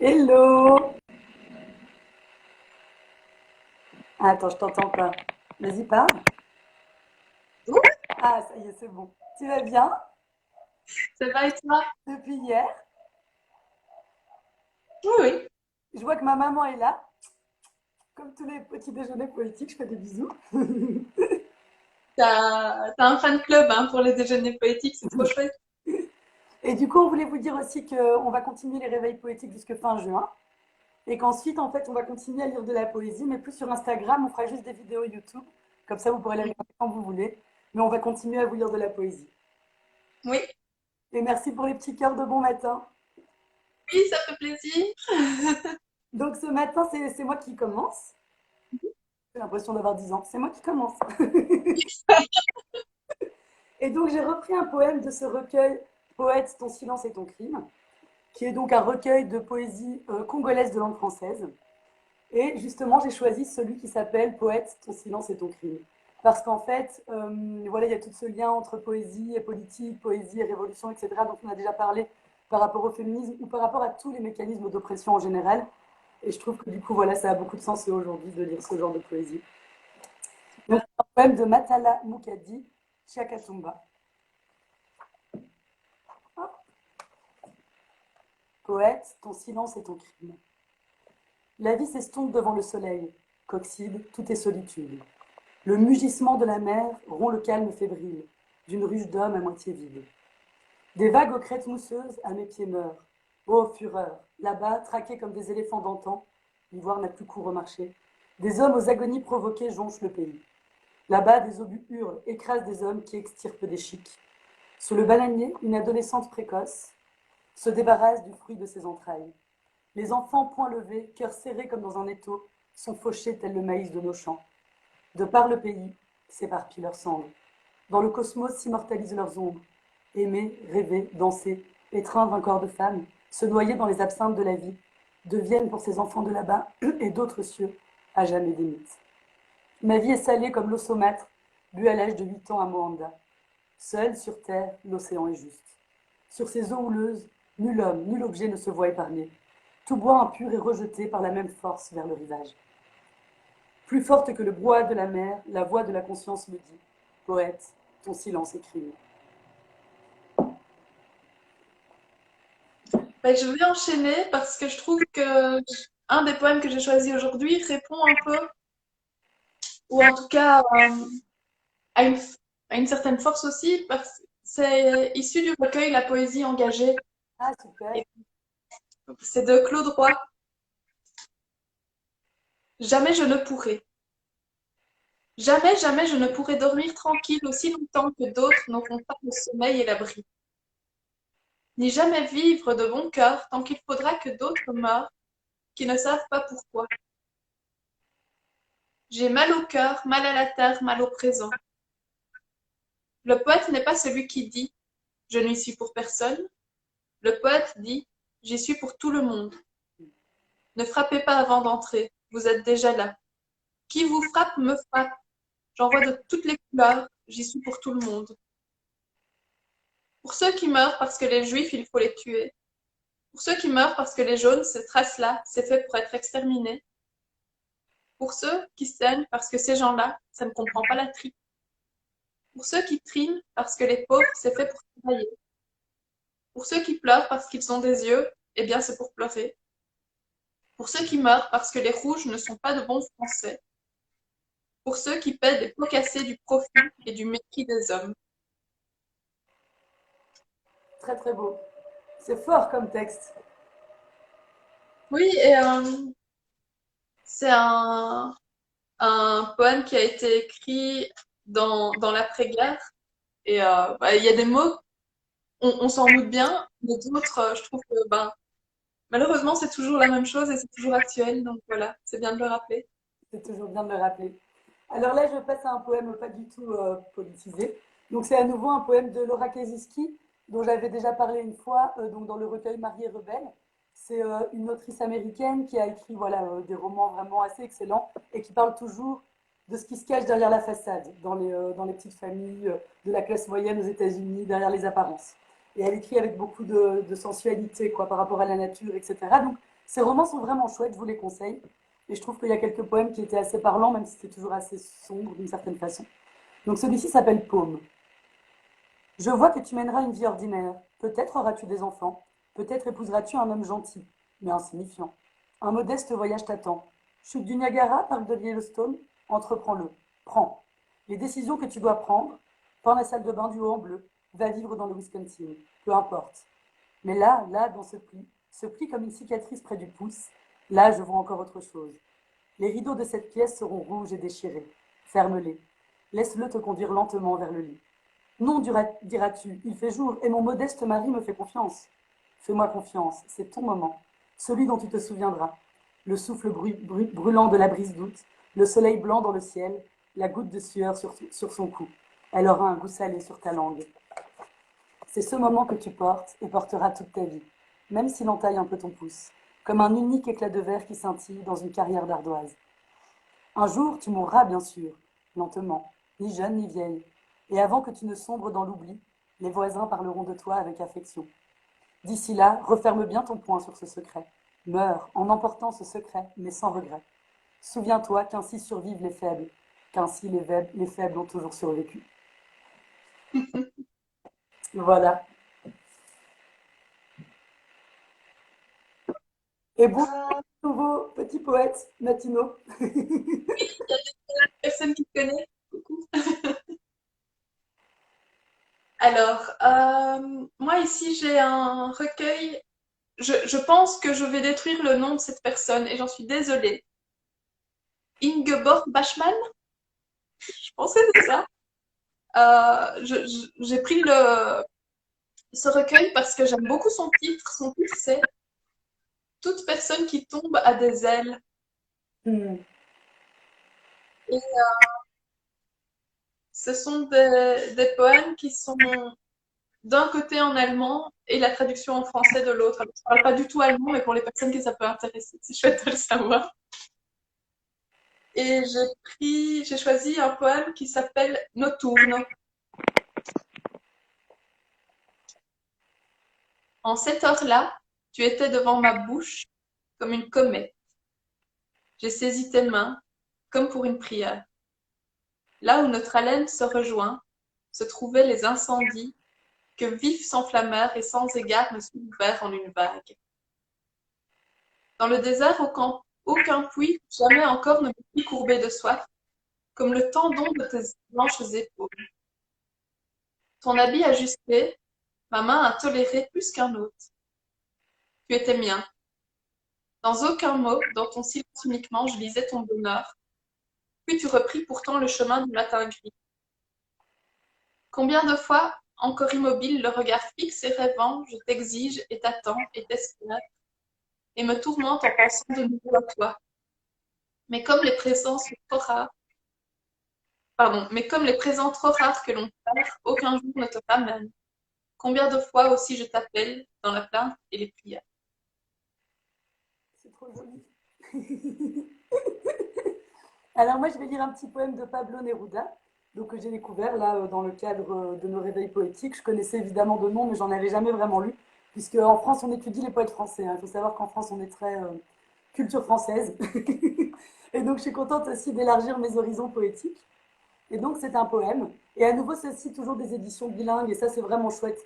Hello! Ah, attends, je t'entends pas. Vas-y, parle. Oh, Ah, ça y est, c'est bon. Tu vas bien ça va et toi? depuis hier? Oui, oui. Je vois que ma maman est là. Comme tous les petits déjeuners politiques, je fais des bisous. T'as un fan club hein, pour les déjeuners poétiques, c'est trop chouette. Et du coup, on voulait vous dire aussi qu'on va continuer les réveils poétiques jusque fin juin. Et qu'ensuite, en fait, on va continuer à lire de la poésie, mais plus sur Instagram. On fera juste des vidéos YouTube. Comme ça, vous pourrez les regarder quand vous voulez. Mais on va continuer à vous lire de la poésie. Oui, Et merci pour les petits cœurs de bon matin. oui, ça fait plaisir. Donc ce matin, c'est moi qui commence. J'ai l'impression d'avoir 10 ans. C'est moi qui commence. Et donc j'ai repris un poème de ce recueil Poète, ton silence et ton crime, qui est donc un recueil de poésie congolaise de langue française. Et justement, j'ai choisi celui qui s'appelle Poète, ton silence et ton crime. Parce qu'en fait, voilà, il y a tout ce lien entre poésie et politique, poésie et révolution, etc. Donc on a déjà parlé par rapport au féminisme ou par rapport à tous les mécanismes d'oppression en général. Et je trouve que du coup, voilà, ça a beaucoup de sens aujourd'hui de lire ce genre de poésie. Donc, Super. c'est un poème de Matala Mukadi, Chakatumba. Poète, ton silence est ton crime. La vie s'estompe devant le soleil. Coxyde, tout est solitude. Le mugissement de la mer rompt le calme fébrile d'une ruche d'hommes à moitié vide. Des vagues aux crêtes mousseuses à mes pieds meurent. Ô fureur, là-bas, traqués comme des éléphants d'antan, l'ivoire n'a plus cours au marché. Des hommes aux agonies provoquées jonchent le pays. Là-bas, des obus hurlent, écrasent des hommes qui extirpent des chics. Sous le bananier, une adolescente précoce se débarrasse du fruit de ses entrailles. Les enfants, poings levés, cœurs serrés comme dans un étau, sont fauchés tel le maïs de nos champs. De par le pays, s'éparpillent leurs cendres. Dans le cosmos s'immortalisent leurs ombres. Aimer, rêver, danser, étreindre un corps de femme, se noyer dans les absinthes de la vie, deviennent pour ces enfants de là-bas et d'autres cieux à jamais des mythes. Ma vie est salée comme l'eau saumâtre, bu à l'âge de 8 ans à Moanda. Seul sur terre, l'océan est juste. Sur ces eaux houleuses, nul homme, nul objet ne se voit épargné. Tout bois impur est rejeté par la même force vers le rivage. Plus forte que le brouhaha de la mer, la voix de la conscience me dit: Poète, ton silence est crime. Ben, je vais enchaîner parce que je trouve que un des poèmes que j'ai choisi aujourd'hui répond un peu, ou en tout cas à à une certaine force aussi, parce que c'est issu du recueil La poésie engagée. Ah, super. Et c'est de Claude Roy. Jamais je ne pourrai. Jamais, jamais je ne pourrai dormir tranquille aussi longtemps que d'autres n'auront pas le sommeil et l'abri. Ni jamais vivre de bon cœur tant qu'il faudra que d'autres meurent qui ne savent pas pourquoi. J'ai mal au cœur, mal à la terre, mal au présent. Le poète n'est pas celui qui dit je n'y suis pour personne. Le poète dit j'y suis pour tout le monde. Ne frappez pas avant d'entrer, vous êtes déjà là. Qui vous frappe me frappe. J'en vois de toutes les couleurs, j'y suis pour tout le monde. Pour ceux qui meurent parce que les juifs, il faut les tuer. Pour ceux qui meurent parce que les jaunes, cette race-là, c'est fait pour être exterminée. Pour ceux qui saignent parce que ces gens-là, ça ne comprend pas la tripe. Pour ceux qui triment parce que les pauvres, c'est fait pour travailler. Pour ceux qui pleurent parce qu'ils ont des yeux, eh bien c'est pour pleurer. Pour ceux qui meurent parce que les rouges ne sont pas de bons Français. Pour ceux qui paient des pots cassés du profit et du mépris des hommes. Très très beau. C'est fort comme texte. Oui, et c'est un poème qui a été écrit dans l'après-guerre. Et bah, il y a des mots, on s'en doute bien, mais d'autres, je trouve que ben, malheureusement, c'est toujours la même chose et c'est toujours actuel. Donc voilà, c'est bien de le rappeler. C'est toujours bien de le rappeler. Alors là, je passe à un poème pas du tout politisé. Donc c'est à nouveau un poème de Laura Kesiski, dont j'avais déjà parlé une fois donc dans le recueil Mariée rebelle. C'est une autrice américaine qui a écrit voilà, des romans vraiment assez excellents et qui parle toujours de ce qui se cache derrière la façade, dans les petites familles de la classe moyenne aux États-Unis, derrière les apparences. Et elle écrit avec beaucoup de sensualité quoi, par rapport à la nature, etc. Donc Ces romans sont vraiment chouettes, je vous les conseille. Et je trouve qu'il y a quelques poèmes qui étaient assez parlants, même si c'était toujours assez sombre d'une certaine façon. Donc celui-ci s'appelle Paume. Je vois que tu mèneras une vie ordinaire. Peut-être auras-tu des enfants. Peut-être épouseras-tu un homme gentil, mais insignifiant. Un modeste voyage t'attend. Chute du Niagara, parc de Yellowstone, entreprends-le. Prends. Les décisions que tu dois prendre, peins la salle de bain du haut en bleu, va vivre dans le Wisconsin. Peu importe. Mais là, dans ce pli comme une cicatrice près du pouce, là, je vois encore autre chose. Les rideaux de cette pièce seront rouges et déchirés. Ferme-les. Laisse-le te conduire lentement vers le lit. Non, diras-tu, il fait jour, et mon modeste mari me fait confiance. Fais-moi confiance, c'est ton moment, celui dont tu te souviendras. Le souffle brûlant de la brise d'août, le soleil blanc dans le ciel, la goutte de sueur sur son cou. Elle aura un goût salé sur ta langue. C'est ce moment que tu portes et porteras toute ta vie, même s'il entaille un peu ton pouce, comme un unique éclat de verre qui scintille dans une carrière d'ardoise. Un jour, tu mourras, bien sûr, lentement, ni jeune ni vieille, et avant que tu ne sombres dans l'oubli, les voisins parleront de toi avec affection. D'ici là, referme bien ton poing sur ce secret. Meurs en emportant ce secret, mais sans regret. Souviens-toi qu'ainsi survivent les faibles, qu'ainsi les faibles ont toujours survécu. Voilà. Et bon, Ah, nouveau petit poète matinaux. personne qui te connaît. Coucou. Alors, moi ici j'ai un recueil. Je pense que je vais détruire le nom de cette personne et j'en suis désolée. Ingeborg Bachmann, je pensais que c'est ça. J'ai pris ce recueil parce que j'aime beaucoup son titre. Son titre c'est Toute personne qui tombe a des ailes. Hmm. Et ce sont des poèmes qui sont d'un côté en allemand et la traduction en français de l'autre. Alors, je ne parle pas du tout allemand, mais pour les personnes que ça peut intéresser, c'est chouette de le savoir. Et j'ai choisi un poème qui s'appelle Nocturne. En cette heure-là, tu étais devant ma bouche comme une comète. J'ai saisi tes mains comme pour une prière. Là où notre haleine se rejoint, se trouvaient les incendies que vifs s'enflammèrent et sans égard me soulevèrent en une vague. Dans le désert, aucun puits jamais encore ne me fit courber de soif, comme le tendon de tes blanches épaules. Ton habit ajusté, ma main a toléré plus qu'un autre. Tu étais mien. Dans aucun mot, dans ton silence uniquement, je lisais ton bonheur. Puis tu repris pourtant le chemin du matin gris. Combien de fois, encore immobile, le regard fixe et rêvant, je t'exige et t'attends et t'espère, et me tourmente en pensant de nouveau à toi. Mais comme les présents sont trop rares, mais comme les présents trop rares que l'on perd, aucun jour ne te ramène. Combien de fois aussi je t'appelle dans la plainte et les prières. C'est trop joli. Alors moi, je vais lire un petit poème de Pablo Neruda, donc que j'ai découvert là dans le cadre de nos réveils poétiques. Je connaissais évidemment de nom, mais j'en avais jamais vraiment lu, puisque en France, on étudie les poètes français, hein. Il faut savoir qu'en France, on est très culture française. Et donc, je suis contente aussi d'élargir mes horizons poétiques. Et donc, c'est un poème. Et à nouveau, c'est aussi toujours des éditions bilingues, et ça, c'est vraiment chouette,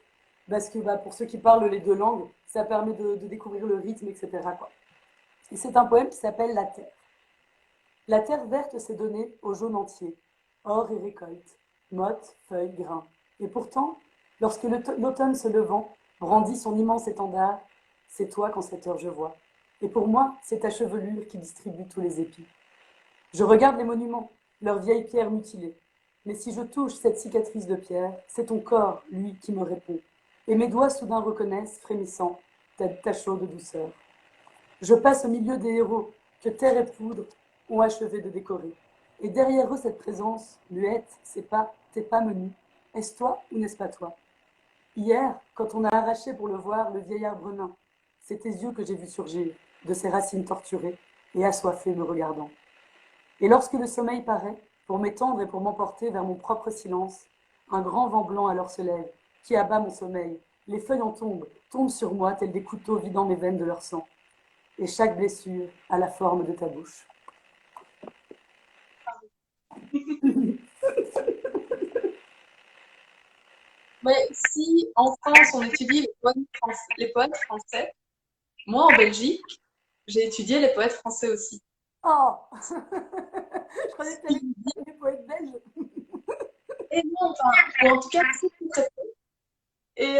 parce que bah, pour ceux qui parlent les deux langues, ça permet de découvrir le rythme, etc., quoi. Et c'est un poème qui s'appelle La Terre. La terre verte s'est donnée au jaune entier, or et récolte, mottes, feuilles, grains. Et pourtant, lorsque l'automne se levant brandit son immense étendard, c'est toi qu'en cette heure je vois. Et pour moi, c'est ta chevelure qui distribue tous les épis. Je regarde les monuments, leurs vieilles pierres mutilées. Mais si je touche cette cicatrice de pierre, c'est ton corps, lui, qui me répond. Et mes doigts soudain reconnaissent, frémissant, ta chaude douceur. Je passe au milieu des héros que terre et poudre ont achevé de décorer. Et derrière eux, cette présence, muette, tes pas menus. Est-ce toi ou n'est-ce pas toi? Hier, quand on a arraché pour le voir le vieil arbre nain, c'est tes yeux que j'ai vu surgir, de ses racines torturées et assoiffées me regardant. Et lorsque le sommeil paraît, pour m'étendre et pour m'emporter vers mon propre silence, un grand vent blanc alors se lève, qui abat mon sommeil. Les feuilles en tombent sur moi tels des couteaux vidant mes veines de leur sang. et chaque blessure a la forme de ta bouche. Mais si en France on étudie les poètes français, moi en Belgique, j'ai étudié les poètes français aussi. Oh Je croyais que tu allais dire les poètes belges. Et non, enfin, ou en tout cas, très peu. Et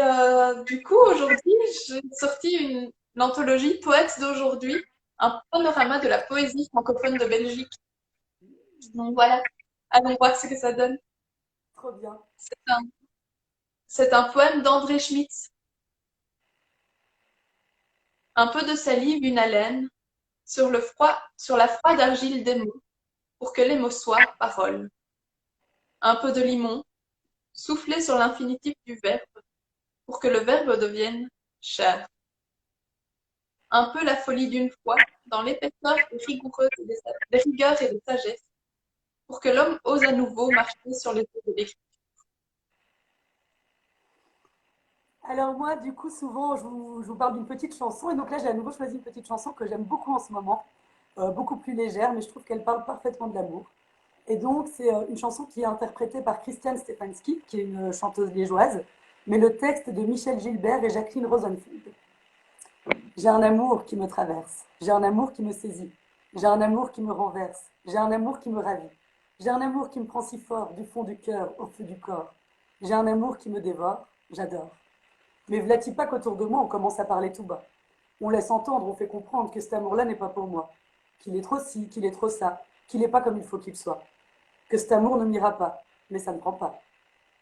du coup, aujourd'hui, j'ai sorti une anthologie Poètes d'aujourd'hui, un panorama de la poésie francophone de Belgique. Donc voilà, allons voir ce que ça donne. Trop bien. C'est un, c'est un poème d'André Schmitz. Un peu de salive, une haleine, sur la froide argile des mots, pour que les mots soient paroles. Un peu de limon, soufflé sur l'infinitif du verbe, pour que le verbe devienne chair. Un peu la folie d'une foi, dans l'épaisseur des rigueurs et des sagesses, pour que l'homme ose à nouveau marcher sur les eaux de l'écrit. Alors moi, du coup, souvent, je vous parle d'une petite chanson. Et donc là, j'ai à nouveau choisi une petite chanson que j'aime beaucoup en ce moment, beaucoup plus légère, mais je trouve qu'elle parle parfaitement de l'amour. Et donc, c'est une chanson qui est interprétée par Christiane Stefanski, qui est une chanteuse liégeoise, mais le texte est de Michel Gilbert et Jacqueline Rosenfield. J'ai un amour qui me traverse, j'ai un amour qui me saisit, j'ai un amour qui me renverse, j'ai un amour qui me ravit, j'ai un amour qui me prend si fort du fond du cœur au feu du corps, j'ai un amour qui me dévore, j'adore. Mais v'là-t-il pas qu'autour de moi on commence à parler tout bas. On laisse entendre, on fait comprendre que cet amour-là n'est pas pour moi, qu'il est trop ci, qu'il est trop ça, qu'il n'est pas comme il faut qu'il soit, que cet amour ne m'ira pas, mais ça ne prend pas.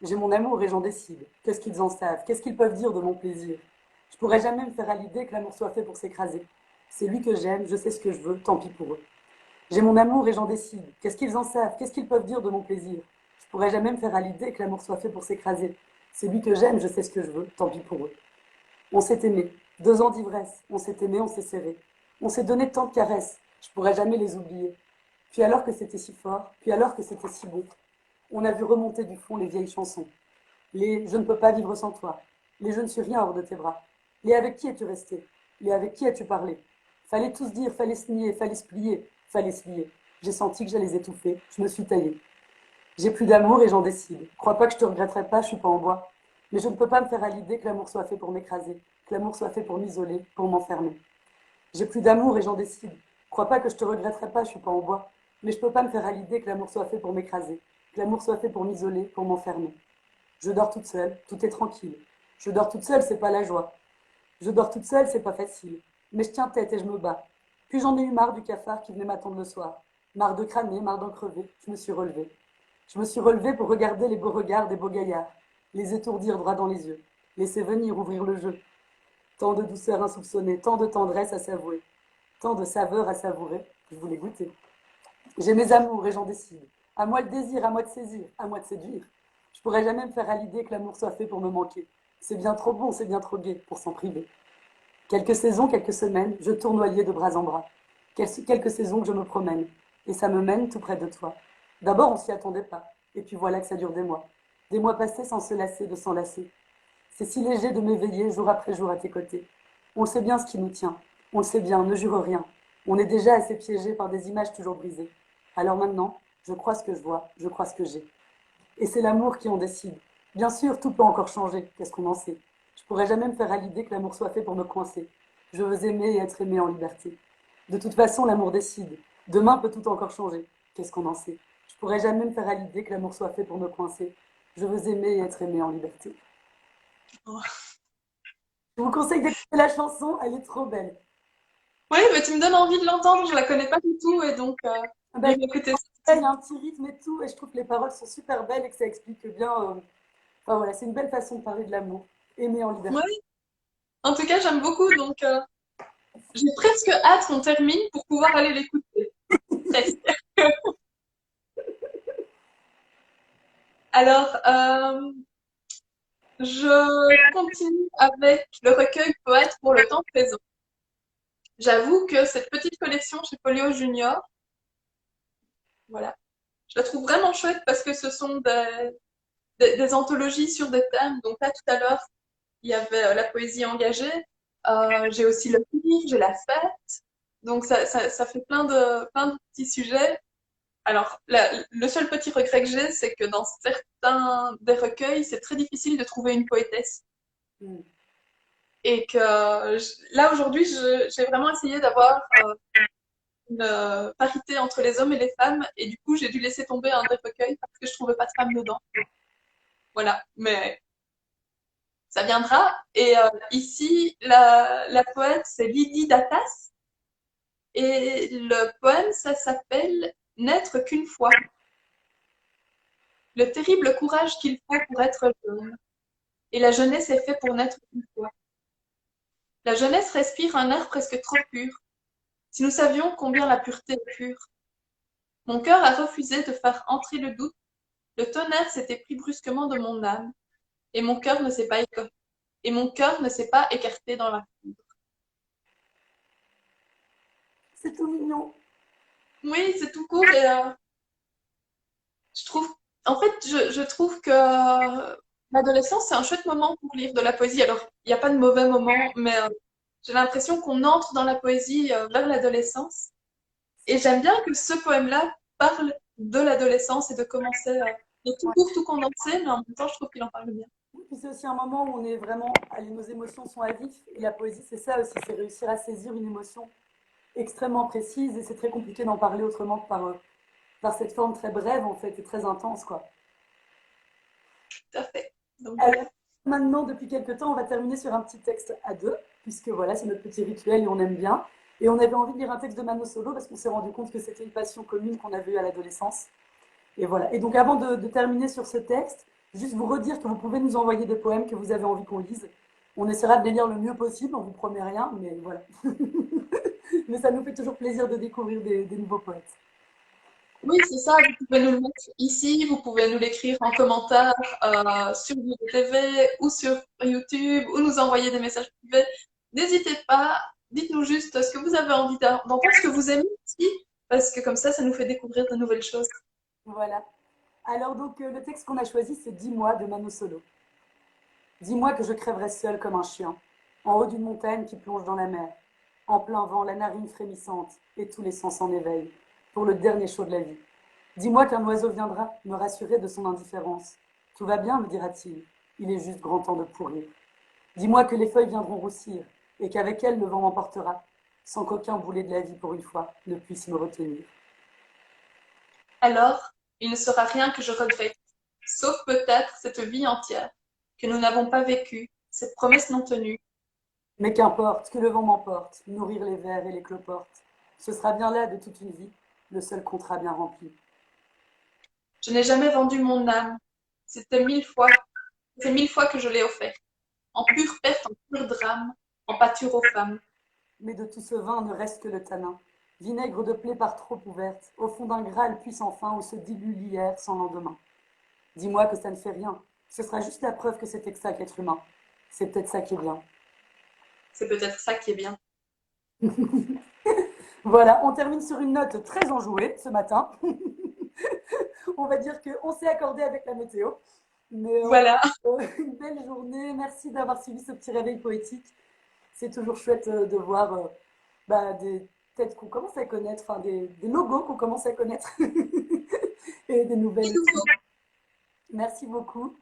J'ai mon amour et j'en décide. Qu'est-ce qu'ils en savent? Qu'est-ce qu'ils peuvent dire de mon plaisir? Je pourrais jamais me faire à l'idée que l'amour soit fait pour s'écraser. C'est lui que j'aime, je sais ce que je veux, tant pis pour eux. J'ai mon amour et j'en décide. Qu'est-ce qu'ils en savent? Qu'est-ce qu'ils peuvent dire de mon plaisir? Je pourrais jamais me faire à l'idée que l'amour soit fait pour s'écraser. C'est lui que j'aime, je sais ce que je veux, tant pis pour eux. On s'est aimé. 2 ans d'ivresse. On s'est aimé, on s'est serré. On s'est donné tant de caresses. Je pourrais jamais les oublier. Puis alors que c'était si fort, puis alors que c'était si beau, on a vu remonter du fond les vieilles chansons. Les je ne peux pas vivre sans toi. Les je ne suis rien hors de tes bras. Les avec qui es-tu resté? Les avec qui as-tu parlé? Fallait tous dire, fallait se nier, fallait se plier, fallait se lier. J'ai senti que j'allais étouffer, je me suis taillée. J'ai plus d'amour et j'en décide. Crois pas que je te regretterai pas, je suis pas en bois. Mais je ne peux pas me faire à l'idée que l'amour soit fait pour m'écraser, que l'amour soit fait pour m'isoler, pour m'enfermer. J'ai plus d'amour et j'en décide. Crois pas que je te regretterai pas, je suis pas en bois. Mais je peux pas me faire à l'idée que l'amour soit fait pour m'écraser, que l'amour soit fait pour m'isoler, pour m'enfermer. Je dors toute seule, tout est tranquille. Je dors toute seule, c'est pas la joie. Je dors toute seule, c'est pas facile. Mais je tiens tête et je me bats. Puis j'en ai eu marre du cafard qui venait m'attendre le soir. Marre de crâner, marre d'en crever. Je me suis relevée. Je me suis relevée pour regarder les beaux regards des beaux gaillards, les étourdir droit dans les yeux, laisser venir ouvrir le jeu. Tant de douceur insoupçonnée, tant de tendresse à s'avouer, tant de saveur à savourer. Je voulais goûter. J'ai mes amours et j'en décide. À moi le désir, à moi de saisir, à moi de séduire. Je pourrais jamais me faire à l'idée que l'amour soit fait pour me manquer. C'est bien trop bon, c'est bien trop gai pour s'en priver. Quelques saisons, quelques semaines, je tournoyais de bras en bras. Quelques saisons que je me promène, et ça me mène tout près de toi. D'abord, on s'y attendait pas, et puis voilà que ça dure des mois. Des mois passés sans se lasser de s'enlacer. C'est si léger de m'éveiller jour après jour à tes côtés. On sait bien ce qui nous tient, on le sait bien, ne jure rien. On est déjà assez piégé par des images toujours brisées. Alors maintenant, je crois ce que je vois, je crois ce que j'ai. Et c'est l'amour qui en décide. Bien sûr, tout peut encore changer, qu'est-ce qu'on en sait? Je pourrais jamais me faire à l'idée que l'amour soit fait pour me coincer. Je veux aimer et être aimé en liberté. De toute façon, l'amour décide. Demain peut tout encore changer, qu'est-ce qu'on en sait? Je pourrais jamais me faire à l'idée que l'amour soit fait pour me coincer. Je veux aimer et être aimé en liberté. Je vous conseille d'écouter la chanson, elle est trop belle. Oui, mais tu me donnes envie de l'entendre, je la connais pas du tout, et donc Ah je bah, vais écouter ça. il y a un petit rythme et tout, et je trouve que les paroles sont super belles et que ça explique bien. Enfin voilà, c'est une belle façon de parler de l'amour. Aimer en liberté. Ouais. En tout cas, j'aime beaucoup, donc j'ai presque hâte qu'on termine pour pouvoir aller l'écouter. Presque. Alors, je continue avec le recueil Poète pour le temps présent. J'avoue que cette petite collection chez Folio Junior, voilà, je la trouve vraiment chouette parce que ce sont des anthologies sur des thèmes. Donc là, tout à l'heure, il y avait la poésie engagée. J'ai aussi le livre, j'ai la fête. Donc ça fait plein de petits sujets. Alors, le seul petit regret que j'ai, c'est que dans certains des recueils, c'est très difficile de trouver une poétesse. Mm. Et que là, aujourd'hui, j'ai vraiment essayé d'avoir une parité entre les hommes et les femmes. Et du coup, j'ai dû laisser tomber un des recueils parce que je trouvais pas de femme dedans. Voilà. Mais ça viendra. Et ici, la poète, c'est Lydie Datas. Et le poème, ça s'appelle N'être qu'une fois. Le terrible courage qu'il faut pour être jeune. Et la jeunesse est faite pour n'être qu'une fois. La jeunesse respire un air presque trop pur. Si nous savions combien la pureté est pure. Mon cœur a refusé de faire entrer le doute. Le tonnerre s'était pris brusquement de mon âme. Et mon cœur ne s'est pas écarté. Et mon cœur ne s'est pas écarté dans la foudre. C'est tout mignon. Oui, c'est tout court et je trouve, en fait, je trouve que l'adolescence, c'est un chouette moment pour lire de la poésie. Alors, il n'y a pas de mauvais moment, mais j'ai l'impression qu'on entre dans la poésie vers l'adolescence. Et j'aime bien que ce poème-là parle de l'adolescence et de commencer. Il est tout Ouais. court, tout condensé, mais en même temps, je trouve qu'il en parle bien. Puis c'est aussi un moment où on est vraiment, allez, nos émotions sont à vif. Et la poésie, c'est ça aussi, c'est réussir à saisir une émotion extrêmement précise. Et c'est très compliqué d'en parler autrement que par cette forme très brève, en fait, et très intense, quoi. Tout à fait. Donc Alors, voilà. maintenant, depuis quelques temps, on va terminer sur un petit texte à deux, puisque voilà, c'est notre petit rituel et on aime bien. Et on avait envie de lire un texte de Mano Solo parce qu'on s'est rendu compte que c'était une passion commune qu'on avait eue à l'adolescence. Et voilà. Et donc, avant de terminer sur ce texte, juste vous redire que vous pouvez nous envoyer des poèmes que vous avez envie qu'on lise. On essaiera de les lire le mieux possible, on vous promet rien, mais voilà. Mais ça nous fait toujours plaisir de découvrir des nouveaux poètes. Oui, c'est ça. Vous pouvez nous le mettre ici, vous pouvez nous l'écrire en commentaire sur TV ou sur YouTube ou nous envoyer des messages privés. N'hésitez pas, dites-nous juste ce que vous avez envie d'entendre, ce que vous aimez aussi, parce que comme ça nous fait découvrir de nouvelles choses. Voilà. Alors donc, le texte qu'on a choisi, c'est Dis-moi de Mano Solo. Dis-moi que je crèverai seul comme un chien, en haut d'une montagne qui plonge dans la mer, en plein vent, la narine frémissante, et tous les sens en éveil, pour le dernier chaud de la vie. Dis-moi qu'un oiseau viendra me rassurer de son indifférence. Tout va bien, me dira-t-il. Il est juste grand temps de pourrir. Dis-moi que les feuilles viendront roussir, et qu'avec elles le vent m'emportera, sans qu'aucun boulet de la vie, pour une fois, ne puisse me retenir. Alors, il ne sera rien que je regrette, sauf peut-être cette vie entière que nous n'avons pas vécue, cette promesse non tenue. Mais qu'importe, que le vent m'emporte, nourrir les vers et les cloportes. Ce sera bien là de toute une vie, le seul contrat bien rempli. Je n'ai jamais vendu mon âme. C'était mille fois, c'est mille fois que je l'ai offert, en pure perte, en pur drame, en pâture aux femmes. Mais de tout ce vin ne reste que le tanin, vinaigre de plaie par trop ouverte, au fond d'un Graal puissant fin où se dilue l'hier sans lendemain. Dis-moi que ça ne fait rien, ce sera juste la preuve que c'est exact qu'être humain. C'est peut-être ça qui est bien. C'est peut-être ça qui est bien. Voilà, on termine sur une note très enjouée ce matin. On va dire qu'on s'est accordé avec la météo. Mais Voilà. une belle journée. Merci d'avoir suivi ce petit réveil poétique. C'est toujours chouette de voir des têtes qu'on commence à connaître, enfin des logos qu'on commence à connaître et des nouvelles. Merci beaucoup.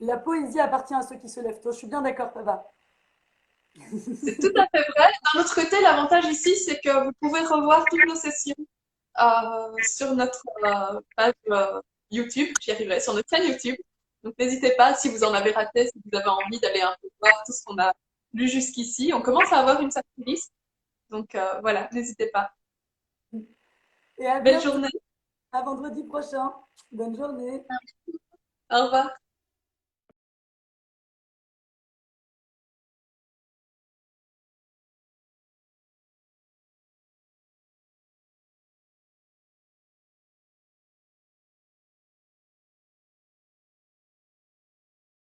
La poésie appartient à ceux qui se lèvent tôt. Je suis bien d'accord, papa. C'est tout à fait vrai. D'un autre côté, l'avantage ici, c'est que vous pouvez revoir toutes nos sessions sur notre page YouTube. J'y arriverai, sur notre chaîne YouTube. Donc n'hésitez pas, si vous en avez raté, si vous avez envie d'aller un peu voir tout ce qu'on a lu jusqu'ici. On commence à avoir une certaine liste. Donc voilà, n'hésitez pas. Et à Belle bientôt, journée. à vendredi prochain. Bonne journée. Au revoir.